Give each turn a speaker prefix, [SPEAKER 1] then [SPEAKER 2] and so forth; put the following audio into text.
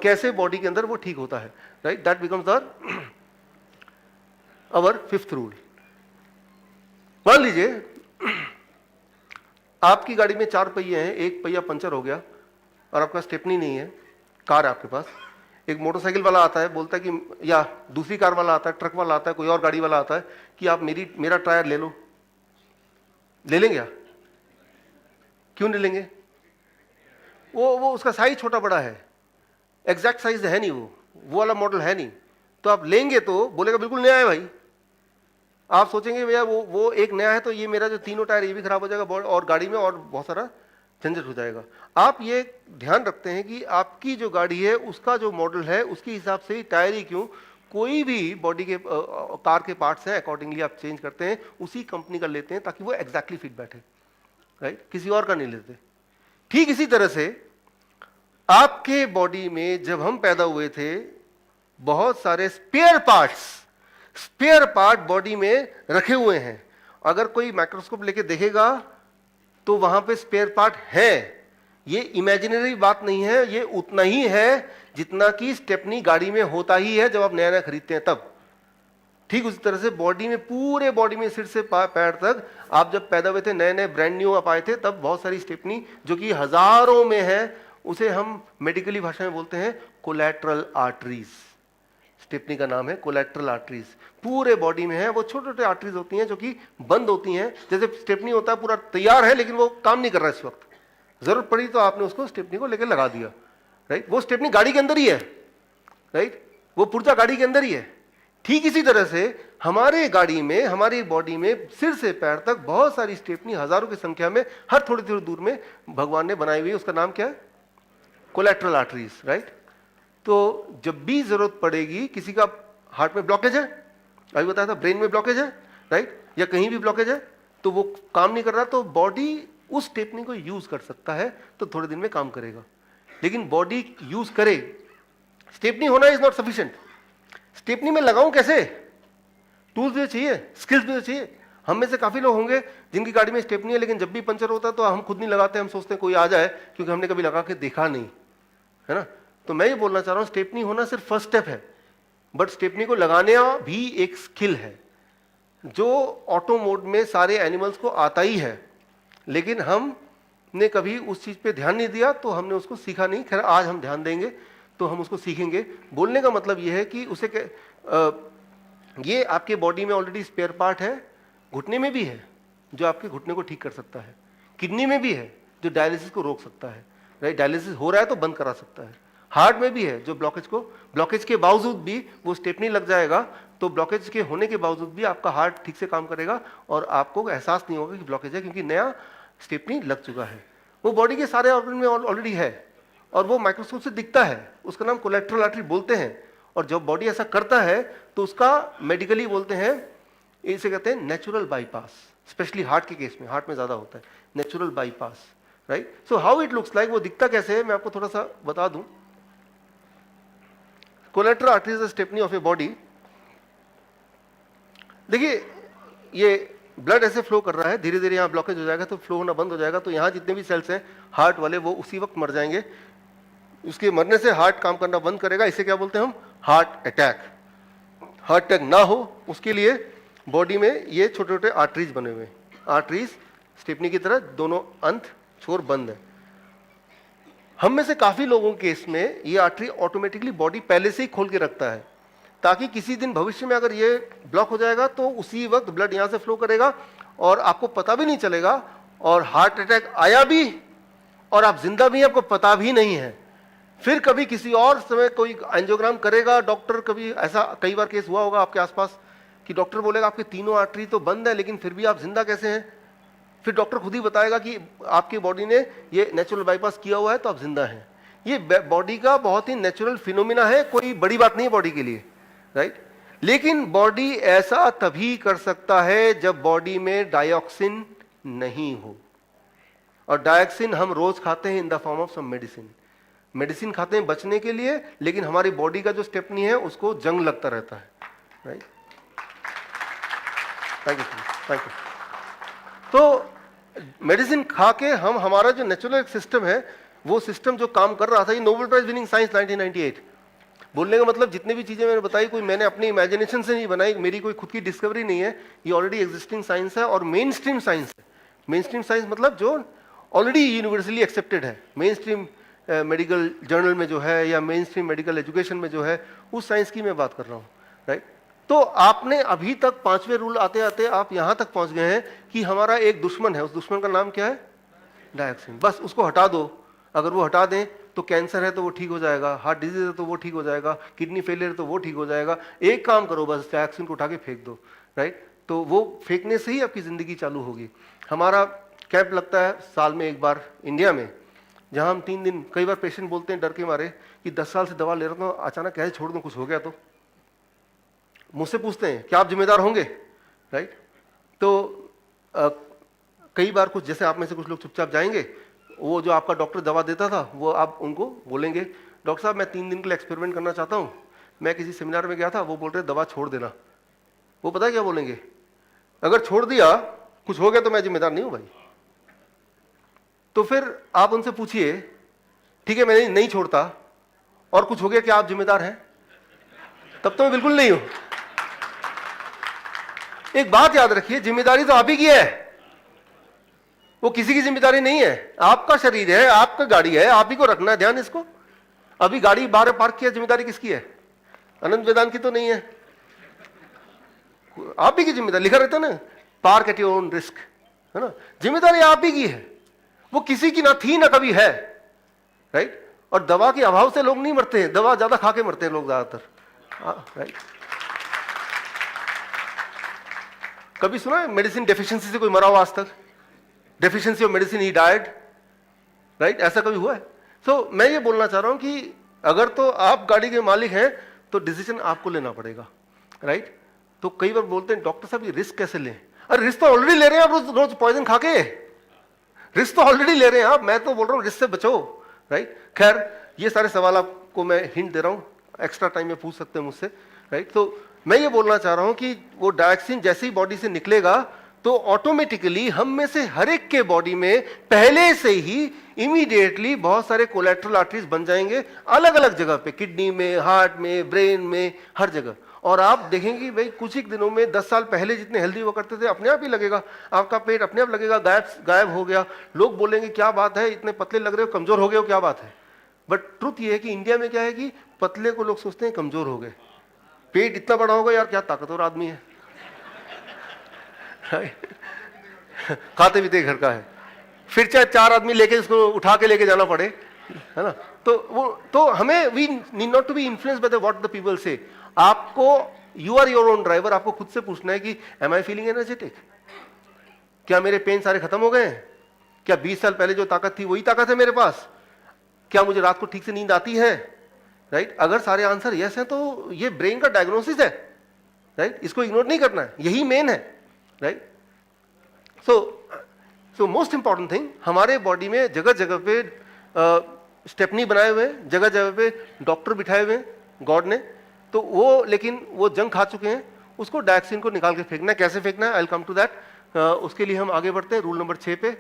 [SPEAKER 1] कैसे बॉडी के अंदर वो ठीक होता है, right. That becomes our fifth rule. मान लीजिए आपकी गाड़ी में 4 पहिए हैं, एक पहिया पंचर हो गया और आपका स्टेपनी नहीं है, कार है आपके पास। एक मोटरसाइकिल वाला आता है, बोलता है कि, या दूसरी कार वाला आता है, ट्रक वाला आता है, कोई और गाड़ी वाला आता है कि आप मेरा टायर ले लो। ले लेंगे क्या? क्यों नहीं लेंगे? वो उसका साइज छोटा बड़ा है, एग्जैक्ट साइज है नहीं, वो वाला मॉडल है नहीं, तो आप लेंगे तो बोलेगा बिल्कुल नया है भाई। आप सोचेंगे भैया वो एक नया है तो ये मेरा जो तीनों टायर ये भी खराब हो जाएगा और गाड़ी में और बहुत सारा झंझट हो जाएगा। आप ये ध्यान रखते हैं कि आपकी जो गाड़ी है उसका जो मॉडल है उसके हिसाब से ही टायर ही क्यों, कोई भी बॉडी के कार के पार्ट्स हैं अकॉर्डिंगली आप चेंज करते हैं, उसी कंपनी का लेते हैं ताकि वो एग्जैक्टली फिट बैठे, राइट, किसी और का नहीं लेते। ठीक इसी तरह से आपके बॉडी में जब हम पैदा हुए थे बहुत सारे स्पेयर पार्ट बॉडी में रखे हुए हैं। अगर कोई माइक्रोस्कोप लेके देखेगा तो वहां पे स्पेयर पार्ट है। ये इमेजिनरी बात नहीं है, ये उतना ही है जितना कि स्टेपनी गाड़ी में होता ही है जब आप नया नया खरीदते हैं तब। ठीक उसी तरह से बॉडी में, पूरे बॉडी में सिर से पैर तक, आप जब पैदा हुए थे नए नए ब्रांड न्यू आप आए थे तब बहुत सारी स्टेपनी जो कि हजारों में है, उसे हम मेडिकली भाषा में बोलते हैं कोलैटरल आर्टरीज। स्टेपनी का नाम है कोलैटरल आर्टरीज। पूरे बॉडी में है, वो छोटे छोटे आर्टरीज होती हैं जो कि बंद होती हैं। जैसे स्टेपनी होता है पूरा तैयार है लेकिन वो काम नहीं कर रहा इस वक्त, जरूरत पड़ी तो आपने उसको स्टेपनी को लेकर लगा दिया, राइट। वो स्टेपनी गाड़ी के अंदर ही है, राइट, वो पुर्जा गाड़ी के अंदर ही है। ठीक इसी तरह से हमारे गाड़ी में, हमारी बॉडी में सिर से पैर तक बहुत सारी स्टेपनी हजारों की संख्या में हर थोड़ी थोड़ी दूर में भगवान ने बनाई हुई है। उसका नाम क्या है? Collateral arteries, right. तो जब भी जरूरत पड़ेगी, किसी का हार्ट में ब्लॉकेज है, अभी बताया था, ब्रेन में ब्लॉकेज है, राइट, या कहीं भी ब्लॉकेज है तो वो काम नहीं कर रहा, तो बॉडी उस स्टेपनी को यूज कर सकता है तो थोड़े दिन में काम करेगा। लेकिन बॉडी यूज करे, स्टेपनी होना इज नॉट सफिशिएंट। स्टेपनी में लगाऊं कैसे? टूल्स भी चाहिए, स्किल्स भी चाहिए। हम में से काफी लोग होंगे जिनकी गाड़ी में स्टेपनी है लेकिन जब भी पंचर होता है तो हम खुद नहीं लगाते, हम सोचते हैं कोई आ जाए, क्योंकि हमने कभी लगा के देखा नहीं है ना। तो मैं ये बोलना चाह रहा हूं स्टेपनी होना सिर्फ फर्स्ट स्टेप है, बट स्टेपनी को लगाने भी एक स्किल है जो ऑटो मोड में सारे एनिमल्स को आता ही है, लेकिन हमने कभी उस चीज पे ध्यान नहीं दिया तो हमने उसको सीखा नहीं। खैर आज हम ध्यान देंगे तो हम उसको सीखेंगे। बोलने का मतलब यह है कि उसे ये आपके बॉडी में ऑलरेडी स्पेयर पार्ट है, घुटने में भी है जो आपके घुटने को ठीक कर सकता है, किडनी में भी है जो डायलिसिस को रोक सकता है, राइट, डायलिसिस हो रहा है तो बंद करा सकता है। हार्ट में भी है जो ब्लॉकेज के बावजूद भी वो स्टेपनी लग जाएगा तो ब्लॉकेज के होने के बावजूद भी आपका हार्ट ठीक से काम करेगा और आपको एहसास नहीं होगा कि ब्लॉकेज है, क्योंकि नया स्टेपनी लग चुका है। वो बॉडी के सारे ऑर्गन में ऑलरेडी है और वो माइक्रोस्कोप से दिखता है, उसका नाम कोलैटरल आर्टरी बोलते हैं। और जब बॉडी ऐसा करता है तो उसका मेडिकली बोलते हैं, इसे कहते हैं नेचुरल बाईपास। स्पेशली हार्ट के केस में, हार्ट में ज्यादा होता है natural bypass, right. So how it looks like, वो दिखता कैसे है मैं आपको थोड़ा सा बता दूं। Collateral artery is the stepney of a body. देखिए ये ब्लड ऐसे फ्लो कर रहा है, धीरे धीरे यहाँ ब्लॉकेज हो जाएगा तो फ्लो होना बंद हो जाएगा, तो यहाँ जितने भी सेल्स हैं हार्ट वाले वो उसी वक्त मर जाएंगे। उसके मरने से हार्ट काम करना बंद करेगा, इसे क्या बोलते हैं हम? Heart attack. हार्ट अटैक ना हो उसके लिए बॉडी में ये छोटे छोटे आर्टरीज बने हुए हैं, आर्टरीज स्टेपनी की तरह, दोनों अंत छोर बंद है। हम में से काफी लोगों के केस में ये आर्टरी ऑटोमेटिकली बॉडी पहले से ही खोल के रखता है ताकि किसी दिन भविष्य में अगर ये ब्लॉक हो जाएगा तो उसी वक्त ब्लड यहां से फ्लो करेगा और आपको पता भी नहीं चलेगा, और हार्ट अटैक आया भी और आप जिंदा भी हैं, आपको पता भी नहीं है। फिर कभी किसी और समय कोई एंजियोग्राम करेगा डॉक्टर, कभी ऐसा कई बार केस हुआ होगा आपके आसपास कि डॉक्टर बोलेगा आपके तीनों आर्टरी तो बंद है लेकिन फिर भी आप जिंदा कैसे हैं। फिर डॉक्टर खुद ही बताएगा कि आपकी बॉडी ने ये नेचुरल बाईपास किया हुआ है तो आप जिंदा हैं। ये बॉडी का बहुत ही नेचुरल फिनोमिना है, कोई बड़ी बात नहीं है बॉडी के लिए, राइट। लेकिन बॉडी ऐसा तभी कर सकता है जब बॉडी में डाइऑक्सिन नहीं हो, और डाइऑक्सिन हम रोज खाते हैं in the form of some medicine खाते हैं बचने के लिए, लेकिन हमारी बॉडी का जो स्टेपनी है उसको जंग लगता रहता है, राइट। Thank you. तो मेडिसिन खा के हम, हमारा जो नेचुरल सिस्टम है वो सिस्टम जो काम कर रहा था, ये नोबेल प्राइज विनिंग साइंस 1998। बोलने का मतलब जितनी भी चीजें मैंने बताई कोई मैंने अपनी इमेजिनेशन से नहीं बनाई, मेरी कोई खुद की डिस्कवरी नहीं है, ये ऑलरेडी एग्जिस्टिंग साइंस है और मेन स्ट्रीम साइंस है। मेन स्ट्रीम साइंस मतलब जो ऑलरेडी यूनिवर्सली एक्सेप्टेड है, मेन स्ट्रीम मेडिकल जर्नल में जो है या मेन स्ट्रीम मेडिकल एजुकेशन में जो है, उस साइंस की मैं बात कर रहा हूँ, राइट। तो आपने अभी तक 5वें रूल आते आते आप यहां तक पहुंच गए हैं कि हमारा एक दुश्मन है, उस दुश्मन का नाम क्या है? डायऑक्सिन। बस उसको हटा दो, अगर वो हटा दें तो कैंसर है तो वो ठीक हो जाएगा, हार्ट डिजीज है तो वो ठीक हो जाएगा, किडनी फेलियर है तो वो ठीक हो जाएगा। एक काम करो, बस डायऑक्सिन को उठा के फेंक दो, राइट। तो वो फेंकने से ही आपकी जिंदगी चालू होगी। हमारा कैंप लगता है साल में एक बार इंडिया में, जहां हम 3 दिन, कई बार पेशेंट बोलते हैं डर के मारे कि 10 साल से दवा ले रहा हूं, अचानक कैसे छोड़ दूं, कुछ हो गया तो। मुझसे पूछते हैं क्या आप जिम्मेदार होंगे, राइट। तो कई बार कुछ, जैसे आप में से कुछ लोग चुपचाप जाएंगे, वो जो आपका डॉक्टर दवा देता था वो आप उनको बोलेंगे डॉक्टर साहब मैं 3 दिन के लिए एक्सपेरिमेंट करना चाहता हूं, मैं किसी सेमिनार में गया था, वो बोल रहे दवा छोड़ देना। वो पता है क्या बोलेंगे? अगर छोड़ दिया कुछ हो गया तो मैं जिम्मेदार नहीं हूं भाई। तो फिर आप उनसे पूछिए ठीक है मैं नहीं छोड़ता और कुछ हो गया, क्या आप जिम्मेदार हैं? तब तो मैं बिल्कुल नहीं हूं। एक बात याद रखिए, जिम्मेदारी तो आप ही की है, वो किसी की जिम्मेदारी नहीं है। आपका शरीर है, आपका गाड़ी है, आप ही को रखना है ध्यान इसको। अभी गाड़ी बाहर पार्क किया, जिम्मेदारी किसकी है? अनंत वेदांत की तो नहीं है, आप ही की जिम्मेदारी। लिखा रहता है ना, park at your own risk, है ना। जिम्मेदारी आप ही की है, वो किसी की ना थी ना कभी है, राइट। और दवा के अभाव से लोग नहीं मरते हैं, दवा ज्यादा खा के मरते हैं लोग ज्यादातर, राइट। कभी सुना है मेडिसिन डेफिशिएंसी से कोई मरा हो आज तक? Deficiency of medicine he died, right. ऐसा कभी हुआ है? तो मैं ये बोलना चाह रहा हूं कि अगर तो आप गाड़ी के मालिक हैं तो डिसीजन आपको लेना पड़ेगा, राइट। तो कई बार बोलते हैं डॉक्टर साहब ये रिस्क कैसे लें? अरे रिस्क तो ऑलरेडी ले रहे हैं आप, रोज रोज पॉइजन खा के रिस्क तो ऑलरेडी ले रहे हैं आप। मैं तो बोल रहा हूं रिस्क से बचो, राइट। खैर ये सारे सवाल आपको मैं हिंट दे रहा हूं, एक्स्ट्रा टाइम में पूछ सकते हैं मुझसे, राइट। तो मैं ये बोलना चाह रहा हूं कि वो डायऑक्सिन जैसे ही बॉडी से निकलेगा तो ऑटोमेटिकली हम में से हर एक के बॉडी में पहले से ही इमीडिएटली बहुत सारे कोलेट्रल आर्टरीज बन जाएंगे, अलग अलग जगह पे, किडनी में, हार्ट में, ब्रेन में, हर जगह। और आप देखेंगे भाई कुछ ही दिनों में 10 साल पहले जितने हेल्दी हुआ करते थे अपने आप ही लगेगा, आपका पेट अपने आप लगेगा गायब हो गया। लोग बोलेंगे क्या बात है, इतने पतले लग रहे हो, कमजोर हो गए हो, क्या बात है? बट ट्रुथ ये है कि इंडिया में क्या है कि पतले को लोग सोचते हैं कमजोर हो गए, पेट इतना बड़ा होगा यार क्या ताकतवर आदमी है, खाते पीते घर का है, फिर चाहे 4 आदमी लेके इसको उठा के लेके जाना पड़े, है ना। तो हमें we need not to be influenced by the what the people say. आपको you are your own driver, आपको खुद से पूछना है कि एम आई फीलिंग एनर्जेटिक, क्या मेरे पेन सारे खत्म हो गए हैं? क्या 20 साल पहले जो ताकत थी वही ताकत है मेरे पास? क्या मुझे रात को ठीक से नींद आती है, राइट। अगर सारे आंसर यस है तो ये ब्रेन का डायग्नोसिस है, राइट। इसको इग्नोर नहीं करना है, यही मेन है, right. So most important thing, हमारे बॉडी में जगह जगह पे स्टेपनी बनाए हुए हैं, जगह जगह पे डॉक्टर बिठाए हुए हैं गॉड ने, तो वो लेकिन वो जंग खा चुके हैं, उसको डायऑक्सिन को निकाल के फेंकना है। कैसे फेंकना है, I will come to that. उसके लिए हम आगे बढ़ते हैं रूल नंबर 6 पे।